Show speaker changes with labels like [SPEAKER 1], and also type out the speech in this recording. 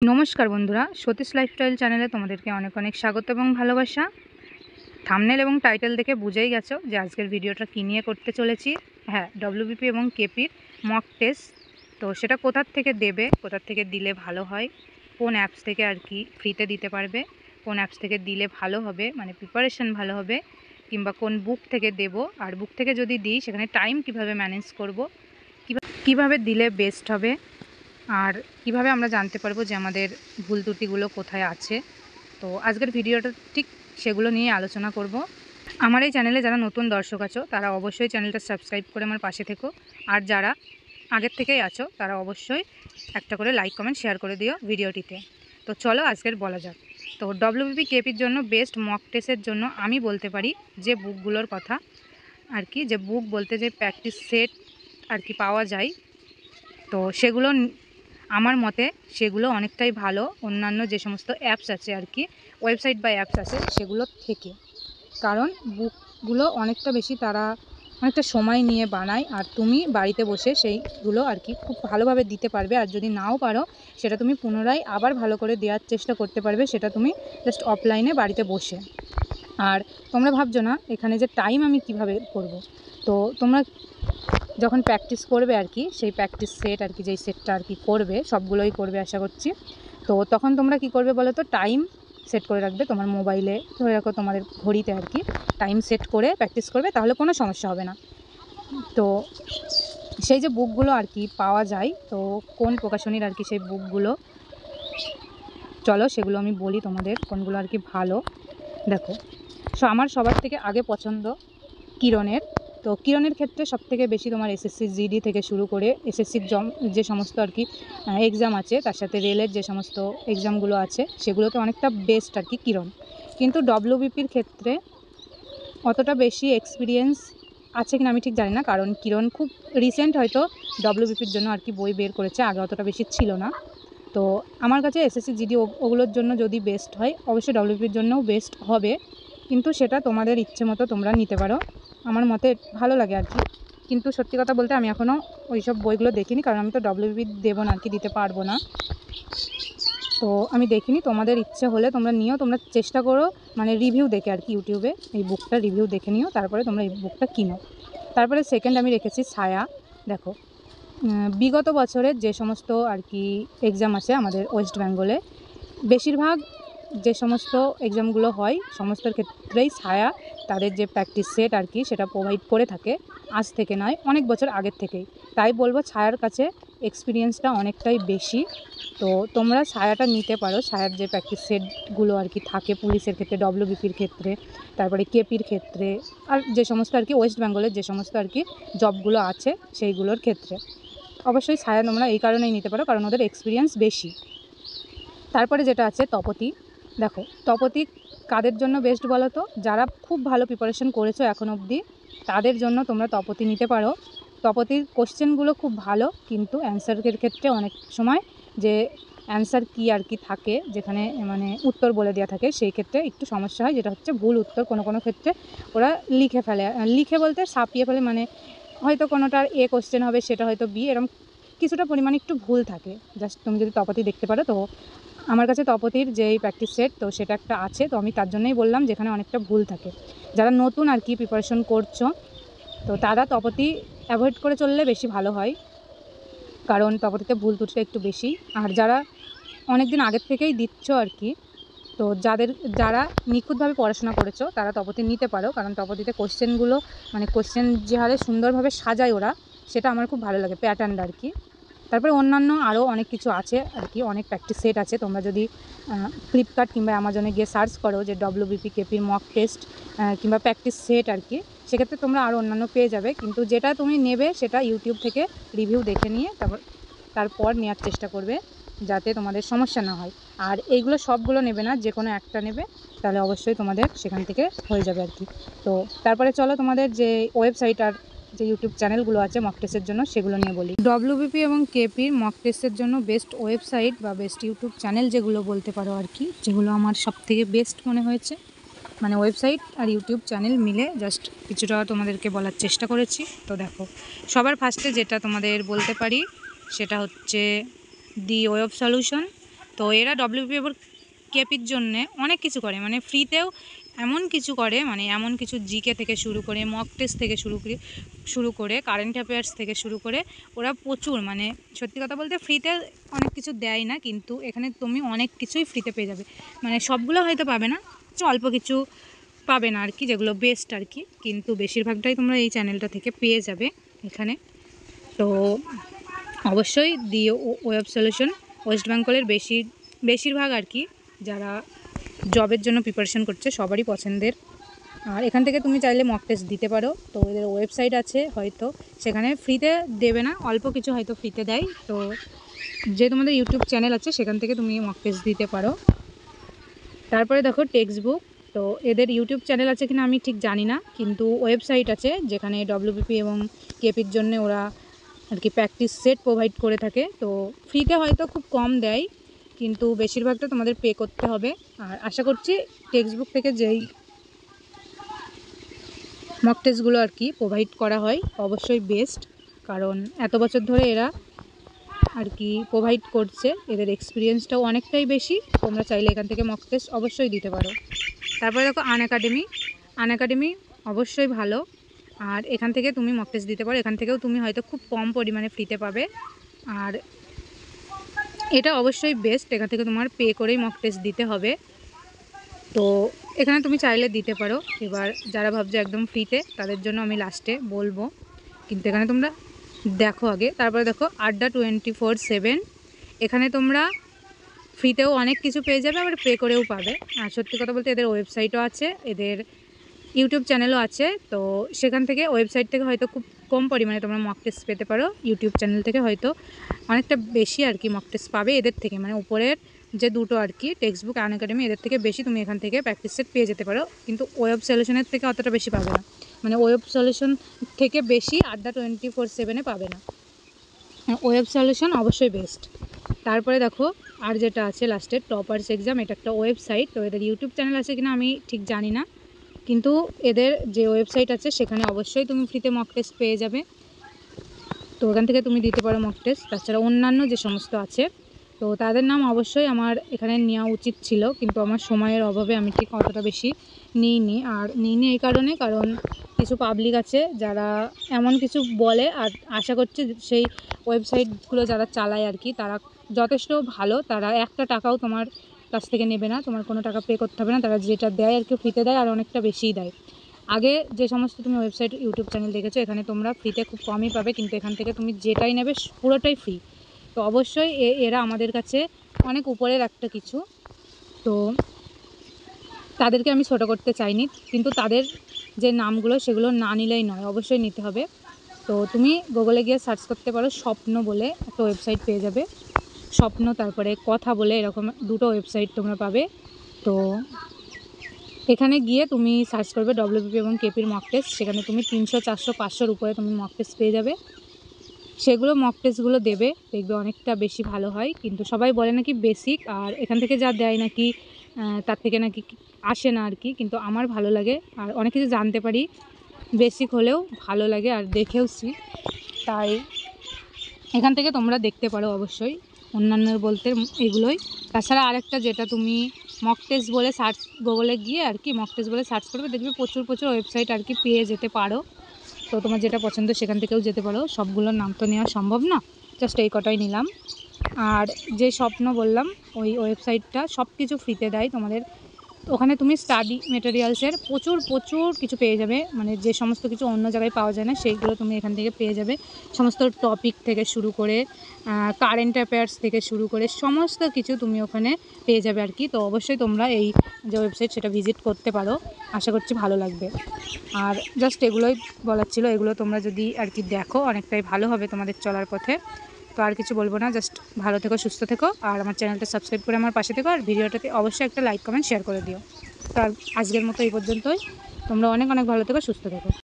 [SPEAKER 1] নমস্কার বন্ধুরা, সতীশ লাইফস্টাইল চ্যানেলে তোমাদেরকে অনেক অনেক স্বাগত এবং ভালোবাসা। থাম্বনেল এবং টাইটেল দেখে বুঝেই গেছো যে আজকের ভিডিওটা কী নিয়ে করতে চলেছি। হ্যাঁ, ডব্লিউবিপি এবং কেপির মক টেস্ট। তো সেটা কোথার থেকে দেবে, কোথার থেকে দিলে ভালো হয়, কোন অ্যাপস থেকে আর কি ফ্রিতে দিতে পারবে, কোন অ্যাপস থেকে দিলে ভালো হবে, মানে প্রিপারেশন ভালো হবে, কিংবা কোন বুক থেকে দেব, আর বুক থেকে যদি দিই সেখানে টাইম কিভাবে ম্যানেজ করব, কিভাবে দিলে বেস্ট হবে, আর কিভাবে আমরা জানতে পারবো যে আমাদের ভুল ত্রুটিগুলো কোথায় আছে। তো আজকের ভিডিওটা ঠিক সেগুলো নিয়ে আলোচনা করব। আমার এই চ্যানেলে যারা নতুন দর্শক আছো তারা অবশ্যই চ্যানেলটা সাবস্ক্রাইব করে আমার পাশে থেকো, আর যারা আগের থেকেই আছো তারা অবশ্যই একটা করে লাইক কমেন্ট শেয়ার করে দিও ভিডিওটিতে। তো চলো আজকের বলা যাক। তো ডব্লিউবিপি কেপির জন্য বেস্ট মক টেস্টের জন্য আমি বলতে পারি যে বুকগুলোর কথা আর কি, যে বুক বলতে যে প্র্যাকটিস সেট আর কি পাওয়া যায়, তো সেগুলো আমার মতে সেগুলো অনেকটাই ভালো অন্যান্য যে সমস্ত অ্যাপস আছে আর কি, ওয়েবসাইট বা অ্যাপস আছে সেগুলোর থেকে। কারণ বুকগুলো অনেকটা বেশি তারা অনেকটা সময় নিয়ে বানায়, আর তুমি বাড়িতে বসে সেইগুলো আর কি খুব ভালোভাবে দিতে পারবে। আর যদি নাও পারো সেটা তুমি পুনরায় আবার ভালো করে দেওয়ার চেষ্টা করতে পারবে, সেটা তুমি জাস্ট অফলাইনে বাড়িতে বসে। আর তোমরা ভাবছো না এখানে যে টাইম আমি কিভাবে করব, তো তোমরা যখন প্র্যাকটিস করবে আর কি, সেই প্র্যাকটিস সেট আর কি, যেই সেটটা আর কি করবে সবগুলোই করবে আশা করছি। তো তখন তোমরা কি করবে বলো তো, টাইম সেট করে রাখবে তোমার মোবাইলে, ধরে রাখো তোমাদের ঘড়িতে আর কি, টাইম সেট করে প্র্যাকটিস করবে, তাহলে কোনো সমস্যা হবে না। তো সেই যে বুকগুলো আর কি পাওয়া যায়, তো কোন প্রকাশনীর আর কি সেই বুকগুলো, চলো সেগুলো আমি বলি তোমাদের কোনগুলো আর কি ভালো। দেখো, আমার সবার থেকে আগে পছন্দ কিরণের। তো কিরণের ক্ষেত্রে সবথেকে বেশি তোমার এসএসসি জিডি থেকে শুরু করে এসএসসির যে সমস্ত আর কি এক্সাম আছে, তার সাথে রেলের যে সমস্ত এক্সামগুলো আছে সেগুলোতে অনেকটা বেস্ট আর কি কিরণ। কিন্তু ডব্লিউবিপির ক্ষেত্রে অতটা বেশি এক্সপিরিয়েন্স আছে কিনা আমি ঠিক জানি না, কারণ কিরণ খুব রিসেন্ট হয়তো ডব্লিউবিপির জন্য আর কি বই বের করেছে, আগে অতটা বেশি ছিল না। তো আমার কাছে এসএসসি জিডি ওগুলোর জন্য যদি বেস্ট হয়, অবশ্যই ডব্লিউবিপির জন্যও বেস্ট হবে, কিন্তু সেটা তোমাদের ইচ্ছে মতো তোমরা নিতে পারো। আমার মতে ভালো লাগে আর কি। কিন্তু সত্যি কথা বলতে আমি এখনও ওই সব বইগুলো দেখিনি, কারণ আমি তো ডব্লিউবিপি দেবো না আর কি, দিতে পারবো না। তো আমি দেখিনি, তোমাদের ইচ্ছে হলে তোমরা নিও, তোমরা চেষ্টা করো মানে রিভিউ দেখে আর কি, ইউটিউবে এই বুকটা রিভিউ দেখে নিও, তারপরে তোমরা এই বুকটা কিনো। তারপরে সেকেন্ড আমি রেখেছি ছায়া। দেখো, বিগত বছরের যে সমস্ত আর কি এক্সাম আছে আমাদের ওয়েস্ট বেঙ্গলে, বেশিরভাগ যে সমস্ত এক্সামগুলো হয় সমস্তর ক্ষেত্রেই ছায়া তাদের যে প্র্যাকটিস সেট আর কি সেটা প্রোভাইড করে থাকে, আজ থেকে নয় অনেক বছর আগের থেকেই। তাই বলবো ছায়ার কাছে এক্সপিরিয়েন্সটা অনেকটাই বেশি। তো তোমরা ছায়াটা নিতে পারো, ছায়ার যে প্র্যাকটিস সেটগুলো আর কি থাকে পুলিশের ক্ষেত্রে, ডব্লিউবিপির ক্ষেত্রে, তারপরে কেপির ক্ষেত্রে, আর যে সমস্ত আর কি ওয়েস্ট বেঙ্গলের যে সমস্ত আর কি জবগুলো আছে সেইগুলোর ক্ষেত্রে অবশ্যই ছায়া তোমরা এই কারণেই নিতে পারো, কারণ ওদের এক্সপিরিয়েন্স বেশি। তারপরে যেটা আছে তপতি। দেখো, তপতি কাদের জন্য বেস্ট বলো তো, যারা খুব ভালো প্রিপারেশন করেছো এখন অবধি তাদের জন্য তোমরা তপতি নিতে পারো। তপতির কোশ্চেনগুলো খুব ভালো, কিন্তু অ্যান্সারের ক্ষেত্রে অনেক সময় যে অ্যান্সার কি আর কি থাকে, যেখানে মানে উত্তর বলে দেওয়া থাকে, সেই ক্ষেত্রে একটু সমস্যা হয়, যেটা হচ্ছে ভুল উত্তর কোনো কোনো ক্ষেত্রে ওরা লিখে ফেলে, লিখে বলতে ছাপিয়ে ফেলে, মানে হয়তো কোনোটার এ কোশ্চেন হবে সেটা হয়তো বি, এরকম কিছুটা পরিমাণে একটু ভুল থাকে। জাস্ট তুমি যদি তপতি দেখতে পারো, তো আমার কাছে তপতির যেই প্র্যাকটিস সেট তো সেটা একটা আছে, তো আমি তার জন্যই বললাম যেখানে অনেকটা ভুল থাকে। যারা নতুন আর কি প্রিপারেশন করছো তো তারা তপতি অ্যাভয়েড করে চললে বেশি ভালো হয়, কারণ তপতিতে ভুল ত্রুটিটা একটু বেশি। আর যারা অনেক দিন আগের থেকেই দিচ্ছ আর কি, তো যারা নিখুঁতভাবে পড়াশোনা করেছো তারা তপতি নিতে পারো, কারণ তপতিতে কোশ্চেনগুলো মানে কোশ্চেন যে হারে সুন্দরভাবে সাজায় ওরা, সেটা আমার খুব ভালো লাগে, প্যাটার্নটা আর কি। তারপরে অন্যান্য আরও অনেক কিছু আছে আর কি, অনেক প্র্যাকটিস সেট আছে। তোমরা যদি ফ্লিপকার্ট কিংবা অ্যামাজনে গিয়ে সার্চ করো যে ডব্লিউবিপি কেপির মক টেস্ট কিংবা প্র্যাকটিস সেট আর কি, সেক্ষেত্রে তোমরা আরও অন্যান্য পেয়ে যাবে, কিন্তু যেটা তুমি নেবে সেটা ইউটিউব থেকে রিভিউ দেখে নিয়ে তারপর নেওয়ার চেষ্টা করবে, যাতে তোমাদের সমস্যা না হয়। আর এইগুলো সবগুলো নেবে না, যে কোনো একটা নেবে, তাহলে অবশ্যই তোমাদের সেখান থেকে হয়ে যাবে আর কি। তো তারপরে চলো তোমাদের যে ওয়েবসাইট আর যে ইউটিউব চ্যানেলগুলো আছে মক টেস্টের জন্য সেগুলো নিয়ে বলি। ডব্লিউবিপি এবং কেপির মক টেস্টের জন্য বেস্ট ওয়েবসাইট বা বেস্ট ইউটিউব চ্যানেল যেগুলো বলতে পারো আর কি, যেগুলো আমার সবথেকে বেস্ট মনে হয়েছে, মানে ওয়েবসাইট আর ইউটিউব চ্যানেল মিলে জাস্ট কিছুটা তোমাদেরকে বলার চেষ্টা করেছি। তো দেখো, সবার ফার্স্টে যেটা তোমাদের বলতে পারি সেটা হচ্ছে দি ওয়ে অফ সলিউশন। তো এরা ডব্লিউপি এবং কেপির জন্যে অনেক কিছু করে, মানে ফ্রিতেও এমন কিছু করে, মানে এমন কিছু জিকে থেকে শুরু করে মক টেস্ট থেকে শুরু করে কারেন্ট অ্যাফেয়ার্স থেকে শুরু করে ওরা প্রচুর, মানে সত্যি কথা বলতে ফ্রিতে অনেক কিছু দেয় না, কিন্তু এখানে তুমি অনেক কিছুই ফ্রিতে পেয়ে যাবে। মানে সবগুলো হয়তো পাবে না, অল্প কিছু পাবে না আর কি, যেগুলো বেস্ট আর কি, কিন্তু বেশিরভাগটাই তোমরা এই চ্যানেলটা থেকে পেয়ে যাবে এখানে। তো অবশ্যই দি ওয়েব সলিউশন ওয়েস্ট বেঙ্গলের বেশিরভাগ আর কি যারা জবের জন্য প্রিপারেশন করছে সবারই পছন্দের। আর এখান থেকে তুমি চাইলে মক টেস্ট দিতে পারো। তো এদের ওয়েবসাইট আছে, হয়তো সেখানে ফ্রিতে দেবে না, অল্প কিছু হয়তো ফ্রিতে দেয়। তো যে তোমাদের ইউটিউব চ্যানেল আছে সেখান থেকে তুমি মক টেস্ট দিতে পারো। তারপরে দেখো টেক্সট বুক। তো এদের ইউটিউব চ্যানেল আছে কিনা আমি ঠিক জানি না, কিন্তু ওয়েবসাইট আছে যেখানে ডব্লিউবিপি এবং কেপির জন্য ওরা আর কি প্র্যাকটিস সেট প্রোভাইড করে থাকে। তো ফ্রিতে হয়তো খুব কম দেয়, কিন্তু বেশিরভাগটা তোমাদের পে করতে হবে। আর আশা করছি টেক্সট বুক থেকে যেই মক টেস্টগুলো আর কি প্রোভাইড করা হয় অবশ্যই বেস্ট, কারণ এত বছর ধরে এরা আর কি প্রোভাইড করছে, এদের এক্সপিরিয়েন্সটাও অনেকটাই বেশি। তোমরা চাইলে এখান থেকে মক টেস্ট অবশ্যই দিতে পারো। তারপরে দেখো আনএকাডেমি অবশ্যই ভালো, আর এখান থেকে তুমি মক টেস্ট দিতে পারো। এখান থেকেও তুমি হয়তো খুব কম পরিমাণে ফ্রিতে পাবে, আর এটা অবশ্যই বেস্ট। এখান থেকে তোমার পে করেই মক টেস্ট দিতে হবে। তো এখানে তুমি চাইলে দিতে পারো। এবার যারা ভাবছো একদম ফ্রিতে, তাদের জন্য আমি লাস্টে বলবো, কিন্তু এখানে তোমরা দেখো আগে। তারপরে দেখো আড্ডা 24/7, এখানে তোমরা ফ্রিতেও অনেক কিছু পেয়ে যাবে, আবার পে করেও পাবে। আর সত্যি কথা বলতে এদের ওয়েবসাইটও আছে, এদের ইউটিউব চ্যানেলও আছে। তো সেখান থেকে ওয়েবসাইট থেকে হয়তো খুব কম পরিমাণে তোমরা মক টেস্ট পেতে পারো, ইউটিউব চ্যানেল থেকে হয়তো অনেকটা বেশি আর কি মক টেস্ট পাবে এদের থেকে। মানে উপরের যে দুটো আর কি টেক্সট বুক আনএকাডেমি, এদের থেকে বেশি তুমি এখান থেকে প্র্যাকটিস সেট পেয়ে যেতে পারো, কিন্তু ওয়েব সলিউশনের থেকে অতটা বেশি পাবে না। মানে ওয়েব সলিউশন থেকে বেশি আড্ডা 24/7 পাবে না। ওয়েব সলিউশন অবশ্যই বেস্ট। তারপরে দেখো আর যেটা আছে লাস্টে টপার্স এক্সাম, এটা একটা ওয়েবসাইট। তো এদের ইউটিউব চ্যানেল আছে কিনা আমি ঠিক জানি না, কিন্তু এদের যে ওয়েবসাইট আছে সেখানে অবশ্যই তুমি ফ্রিতে মক টেস্ট পেয়ে যাবে। তো ওখান থেকে তুমি দিতে পারো মক টেস্ট। তাছাড়া অন্যান্য যে সমস্ত আছে, তো তাদের নাম অবশ্যই আমার এখানে নেওয়া উচিত ছিল, কিন্তু আমার সময়ের অভাবে আমি ঠিক অতটা বেশি নিইনি। আর নিইনি এই কারণে, কারণ কিছু পাবলিক আছে যারা এমন কিছু বলে, আর আশা করছি সেই ওয়েবসাইটগুলো যারা চালায় আর কি তারা যথেষ্ট ভালো, তারা একটা টাকাও তোমার কাছ থেকে নেবে না, তোমার কোনো টাকা পে করতে হবে না। তারা যেটা দেয় আর কি ফ্রিতে দেয়, আর অনেকটা বেশিই দেয়। আগে যে সমস্ত তুমি ওয়েবসাইট ইউটিউব চ্যানেল দেখেছো, এখানে তোমরা ফ্রিতে খুব কমই পাবে, কিন্তু এখান থেকে তুমি যেটাই নেবে পুরোটাই ফ্রি। তো অবশ্যই এরা আমাদের কাছে অনেক উপরের একটা কিছু, তো তাদেরকে আমি ছোটো করতে চাইনি, কিন্তু তাদের যে নামগুলো সেগুলো না নিলেই নয়, অবশ্যই নিতে হবে। তো তুমি গুগলে গিয়ে সার্চ করতে পারো, স্বপ্ন বলে একটা ওয়েবসাইট পেয়ে যাবে, স্বপ্ন তারপরে কথা বলে, এরকম দুটো ওয়েবসাইট তোমরা পাবে। তো এখানে গিয়ে তুমি সার্চ করবে ডব্লিউবিপি এবং কেপির মক টেস্ট, সেখানে তুমি 300, 400, 500-র উপরে তুমি মক টেস্ট পেয়ে যাবে। সেগুলো মক টেস্টগুলো দেবে, দেখবে অনেকটা বেশি ভালো হয়। কিন্তু সবাই বলে নাকি বেসিক, আর এখান থেকে যা দেয় নাকি তার থেকে নাকি আসে না আর কি, কিন্তু আমার ভালো লাগে আর অনেক কিছু জানতে পারি, বেসিক হলেও ভালো লাগে আর দেখেওছি। তাই এখান থেকে তোমরা দেখতে পারো অবশ্যই, অন্যান্য বলতে এগুলোই। তাছাড়া আরেকটা যেটা তুমি মক টেস্ট বলে সার্চ গুগলে গিয়ে আর কি মক টেস্ট বলে সার্চ করবে, দেখবে প্রচুর ওয়েবসাইট আর কি পেয়ে যেতে পারো। তো তোমার যেটা পছন্দ সেখান থেকেও যেতে পারো, সবগুলোর নাম তো নেওয়া সম্ভব না, জাস্ট এই কটাই নিলাম। আর যে স্বপ্ন বললাম ওই ওয়েবসাইটটা সব কিছু ফ্রিতে দেয় তোমাদের, ওখানে তুমি স্টাডি মেটেরিয়ালসের প্রচুর কিছু পেয়ে যাবে, মানে যে সমস্ত কিছু অন্য জায়গায় পাওয়া যায় না সেইগুলো তুমি এখান থেকে পেয়ে যাবে। সমস্ত টপিক থেকে শুরু করে কারেন্ট অ্যাফেয়ার্স থেকে শুরু করে সমস্ত কিছু তুমি ওখানে পেয়ে যাবে আর কি। তো অবশ্যই তোমরা এই যে ওয়েবসাইট সেটা ভিজিট করতে পারো, আশা করছি ভালো লাগবে। আর জাস্ট এগুলোই বলার ছিল, এগুলো তোমরা যদি আর কি দেখো অনেকটাই ভালো হবে তোমাদের চলার পথে। তো আর কিছু বলবো না, জাস্ট ভালো থেকো, সুস্থ থেকো, আর আমার চ্যানেলটা সাবস্ক্রাইব করে আমার পাশে থেকো, আর ভিডিওটাতে অবশ্যই একটা লাইক কমেন্ট শেয়ার করে দিও। তো আজকের মতো এই পর্যন্তই, তোমরা অনেক ভালো থেকো, সুস্থ থেকো।